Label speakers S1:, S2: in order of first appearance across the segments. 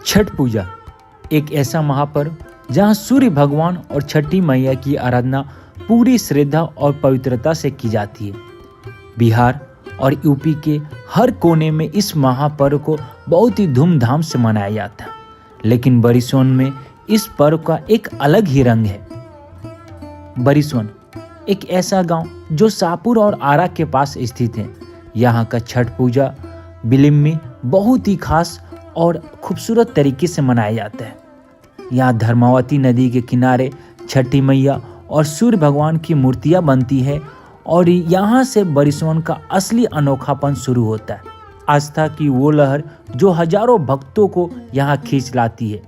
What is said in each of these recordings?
S1: छठ पूजा एक ऐसा महापर्व जहां सूर्य भगवान और छठी मैया की आराधना पूरी श्रद्धा और पवित्रता से की जाती है। बिहार और यूपी के हर कोने में इस महापर्व को बहुत ही धूमधाम से मनाया जाता है, लेकिन बरिसोन में इस पर्व का एक अलग ही रंग है। बरिसोन एक ऐसा गांव जो शाहपुर और आरा के पास स्थित है। यहाँ का छठ पूजा बिलिम में बहुत ही खास और खूबसूरत तरीके से मनाया जाता है। यहाँ धर्मावती नदी के किनारे छठी मैया और सूर्य भगवान की मूर्तियाँ बनती है और यहाँ से बरिसोन का असली अनोखापन शुरू होता है। आस्था की वो लहर जो हजारों भक्तों को यहाँ खींच लाती है।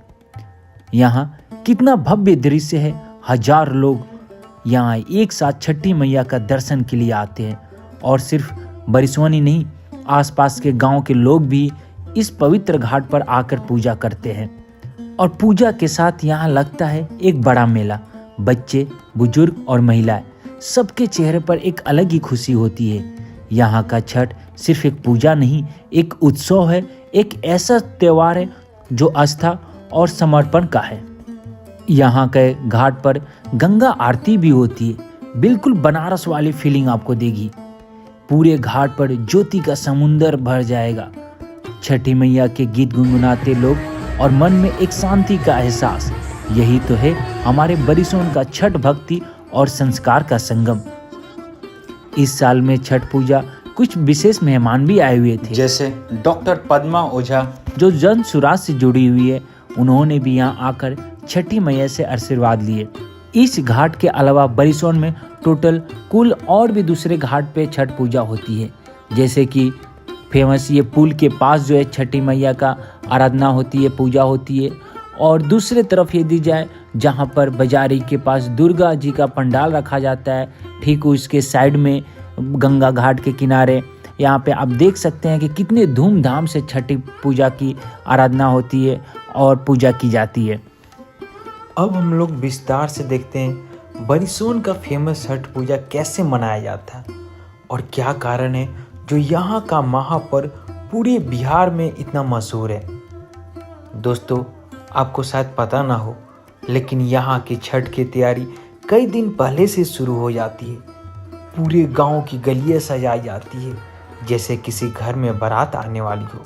S1: यहाँ कितना भव्य दृश्य है, हजार लोग यहाँ एक साथ छठी मैया का दर्शन के लिए आते हैं और सिर्फ बरिसोन ही नहीं, आसपास के गांव के लोग भी इस पवित्र घाट पर आकर पूजा करते हैं। और पूजा के साथ यहाँ लगता है एक बड़ा मेला। बच्चे, बुजुर्ग और महिलाएं सबके चेहरे पर एक अलग ही खुशी होती है। यहाँ का छठ सिर्फ एक पूजा नहीं, एक उत्सव है, एक ऐसा त्योहार है जो आस्था और समर्पण का है। यहाँ के घाट पर गंगा आरती भी होती है, बिल्कुल बनारस वाली फीलिंग आपको देगी। पूरे घाट पर ज्योति का समुंदर भर जाएगा। छठी मैया के गीत गुनगुनाते लोग और मन में एक शांति का एहसास। यही तो है हमारे बरिसोन का छठ भक्ति और संस्कार का संगम। इस साल में छठ पूजा कुछ विशेष मेहमान भी आए हुए थे,
S2: जैसे डॉक्टर पद्मा ओझा
S1: जो जन सुराज से जुड़ी हुई है। उन्होंने भी यहाँ आकर छठी मैया से आशीर्वाद लिए। इस घाट के अलावा बरिसोन में टोटल कुल और भी दूसरे घाट पे छठ पूजा होती है, जैसे कि फेमस ये पुल के पास जो है छठी मैया का आराधना होती है, पूजा होती है। और दूसरे तरफ ये दी जाए जहाँ पर बाजारी के पास दुर्गा जी का पंडाल रखा जाता है, ठीक उसके साइड में गंगा घाट के किनारे यहाँ पे आप देख सकते हैं कि कितने धूमधाम से छठी पूजा की आराधना होती है और पूजा की जाती है।
S2: अब हम लोग विस्तार से देखते हैं बरिसोन का फेमस छठ पूजा कैसे मनाया जाता है और क्या कारण है जो यहाँ का महापर्व पूरे बिहार में इतना मशहूर है। दोस्तों, आपको शायद पता ना हो, लेकिन यहाँ की छठ की तैयारी कई दिन पहले से शुरू हो जाती है। पूरे गांव की गलियां सजाई जाती है जैसे किसी घर में बारात आने वाली हो।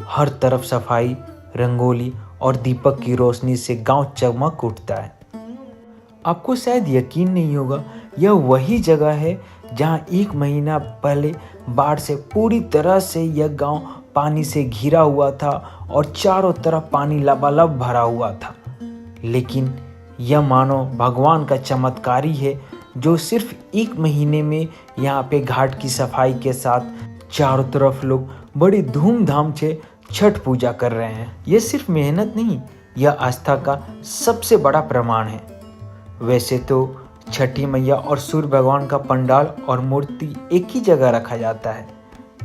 S2: हर तरफ सफाई, रंगोली और दीपक की रोशनी से गांव चमक उठता है। आपको शायद यकीन नहीं होगा, यह वही जगह है जहां एक महीना पहले बाढ़ से पूरी तरह से यह गांव पानी से घिरा हुआ था और चारों तरफ पानी लबालब भरा हुआ था। लेकिन यह मानो भगवान का चमत्कार ही है जो सिर्फ एक महीने में यहाँ पे घाट की सफाई के साथ चारों तरफ लोग बड़ी धूमधाम से छठ पूजा कर रहे हैं। यह सिर्फ मेहनत नहीं, यह आस्था का सबसे बड़ा प्रमाण है। वैसे तो छठी मैया और सूर्य भगवान का पंडाल और मूर्ति एक ही जगह रखा जाता है,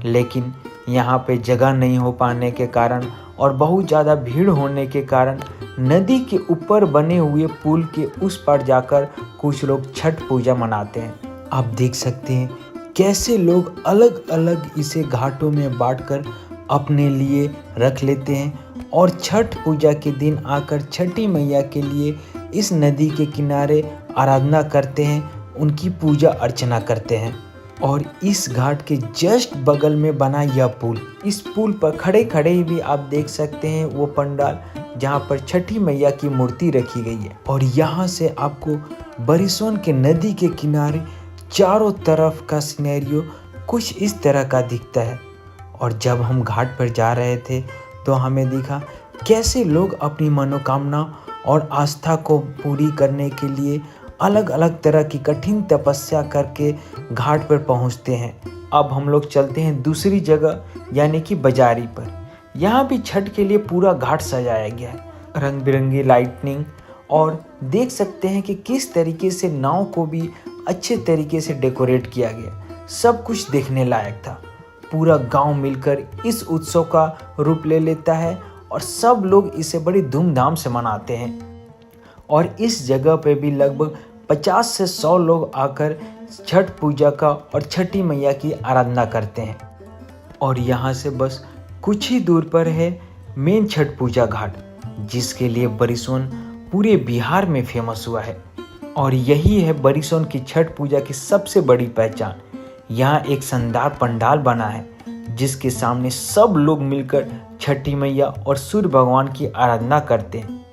S2: लेकिन यहाँ पे जगह नहीं हो पाने के कारण और बहुत ज़्यादा भीड़ होने के कारण नदी के ऊपर बने हुए पुल के उस पार जाकर कुछ लोग छठ पूजा मनाते हैं। आप देख सकते हैं कैसे लोग अलग अलग इसे घाटों में बांटकर अपने लिए रख लेते हैं और छठ पूजा के दिन आकर छठी मैया के लिए इस नदी के किनारे आराधना करते हैं, उनकी पूजा अर्चना करते हैं। और इस घाट के जस्ट बगल में बना यह पुल, इस पुल पर खड़े खड़े ही भी आप देख सकते हैं वो पंडाल जहाँ पर छठी मैया की मूर्ति रखी गई है। और यहाँ से आपको बरिसोन के नदी के किनारे चारों तरफ का सिनेरियो कुछ इस तरह का दिखता है। और जब हम घाट पर जा रहे थे तो हमें दिखा कैसे लोग अपनी मनोकामना और आस्था को पूरी करने के लिए अलग अलग तरह की कठिन तपस्या करके घाट पर पहुंचते हैं। अब हम लोग चलते हैं दूसरी जगह यानी कि बाजारी पर। यहाँ भी छठ के लिए पूरा घाट सजाया गया है, रंग बिरंगी लाइटनिंग, और देख सकते हैं कि किस तरीके से नाव को भी अच्छे तरीके से डेकोरेट किया गया। सब कुछ देखने लायक था। पूरा गांव मिलकर इस उत्सव का रूप ले लेता है और सब लोग इसे बड़ी धूमधाम से मनाते हैं। और इस जगह पे भी लगभग 50 से 100 लोग आकर छठ पूजा का और छठी मैया की आराधना करते हैं। और यहाँ से बस कुछ ही दूर पर है मेन छठ पूजा घाट, जिसके लिए बरिसोन पूरे बिहार में फेमस हुआ है। और यही है बरिसोन की छठ पूजा की सबसे बड़ी पहचान। यहाँ एक शानदार पंडाल बना है जिसके सामने सब लोग मिलकर छठी मैया और सूर्य भगवान की आराधना करते हैं।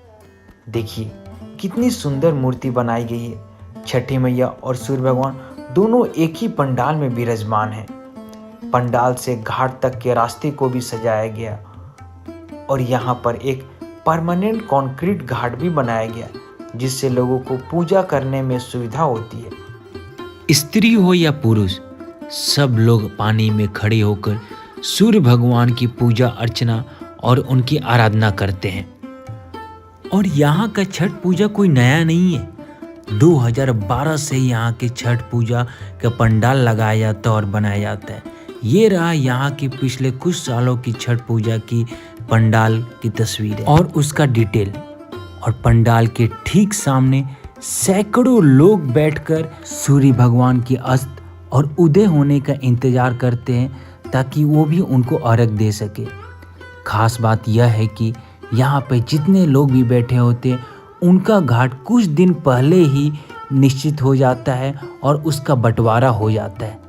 S2: देखिए कितनी सुंदर मूर्ति बनाई गई है। छठी मैया और सूर्य भगवान दोनों एक ही पंडाल में विराजमान हैं। पंडाल से घाट तक के रास्ते को भी सजाया गया और यहाँ पर एक परमानेंट कंक्रीट घाट भी बनाया गया जिससे लोगों को पूजा करने में सुविधा होती है।
S1: स्त्री हो या पुरुष, सब लोग पानी में खड़े होकर सूर्य भगवान की पूजा अर्चना और उनकी आराधना करते हैं। और यहाँ का छठ पूजा कोई नया नहीं है। 2012 से यहाँ के छठ पूजा का पंडाल लगाया जाता है और बनाया जाता है। ये रहा यहाँ की पिछले कुछ सालों की छठ पूजा की पंडाल की तस्वीरें और उसका डिटेल। और पंडाल के ठीक सामने सैकड़ों लोग बैठकर सूर्य भगवान की अस्त और उदय होने का इंतजार करते हैं ताकि वो भी उनको अर्घ दे सके। खास बात यह है कि यहाँ पे जितने लोग भी बैठे होते हैं उनका घाट कुछ दिन पहले ही निश्चित हो जाता है और उसका बंटवारा हो जाता है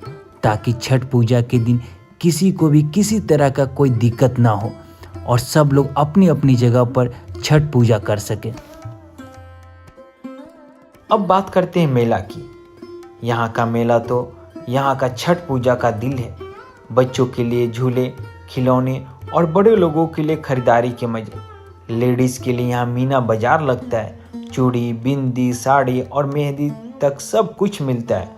S1: ताकि छठ पूजा के दिन किसी को भी किसी तरह का कोई दिक्कत ना हो और सब लोग अपनी अपनी जगह पर छठ पूजा कर सकें।
S2: अब बात करते हैं मेला की। यहाँ का मेला तो यहाँ का छठ पूजा का दिल है। बच्चों के लिए झूले, खिलौने और बड़े लोगों के लिए खरीदारी के मजे। लेडीज़ के लिए यहाँ मीना बाजार लगता है। चूड़ी, बिंदी, साड़ी और मेहंदी तक सब कुछ मिलता है।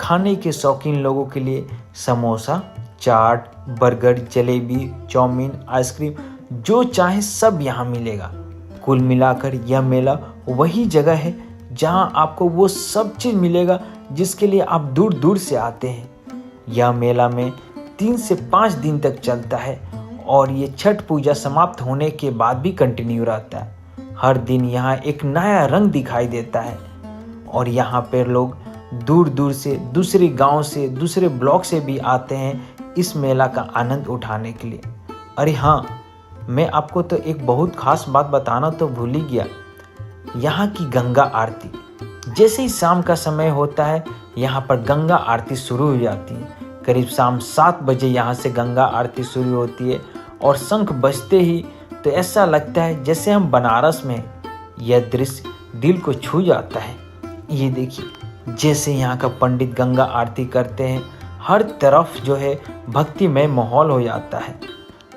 S2: खाने के शौकीन लोगों के लिए समोसा, चाट, बर्गर, जलेबी, चाउमीन, आइसक्रीम जो चाहे सब यहाँ मिलेगा। कुल मिलाकर यह मेला वही जगह है जहाँ आपको वो सब चीज़ मिलेगा जिसके लिए आप दूर दूर से आते हैं। यह मेला में 3 से 5 दिन तक चलता है और ये छठ पूजा समाप्त होने के बाद भी कंटिन्यू रहता है। हर दिन यहाँ एक नया रंग दिखाई देता है और यहाँ पर लोग दूर दूर से, दूसरे गांव से, दूसरे ब्लॉक से भी आते हैं इस मेला का आनंद उठाने के लिए। अरे हाँ, मैं आपको तो एक बहुत खास बात बताना तो भूल ही गया। यहाँ की गंगा आरती, जैसे ही शाम का समय होता है यहाँ पर गंगा आरती शुरू हो जाती है। करीब शाम 7 बजे यहाँ से गंगा आरती शुरू होती है और शंख बजते ही तो ऐसा लगता है जैसे हम बनारस में। यह दृश्य दिल को छू जाता है। ये देखिए जैसे यहाँ का पंडित गंगा आरती करते हैं, हर तरफ जो है भक्तिमय माहौल हो जाता है।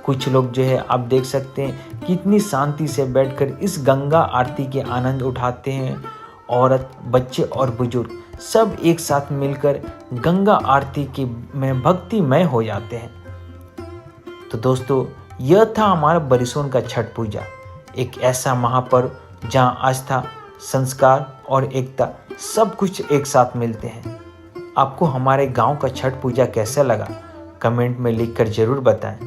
S2: कुछ लोग जो है आप देख सकते हैं कितनी शांति से बैठकर इस गंगा आरती के आनंद उठाते हैं। औरत, बच्चे और बुजुर्ग सब एक साथ मिलकर गंगा आरती की में भक्तिमय हो जाते हैं। तो दोस्तों, यह था हमारा बरिसोन का छठ पूजा, एक ऐसा महापर्व जहां आस्था, संस्कार और एकता सब कुछ एक साथ मिलते हैं। आपको हमारे गांव का छठ पूजा कैसा लगा कमेंट में लिखकर जरूर बताएं,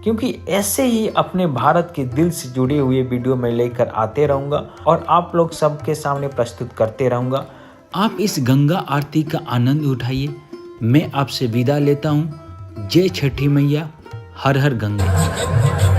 S2: क्योंकि ऐसे ही अपने भारत के दिल से जुड़े हुए वीडियो मैं लेकर आते रहूँगा और आप लोग सबके सामने प्रस्तुत करते रहूँगा।
S1: आप इस गंगा आरती का आनंद उठाइए। मैं आपसे विदा लेता हूँ। जय छठी मैया, हर हर गंगा।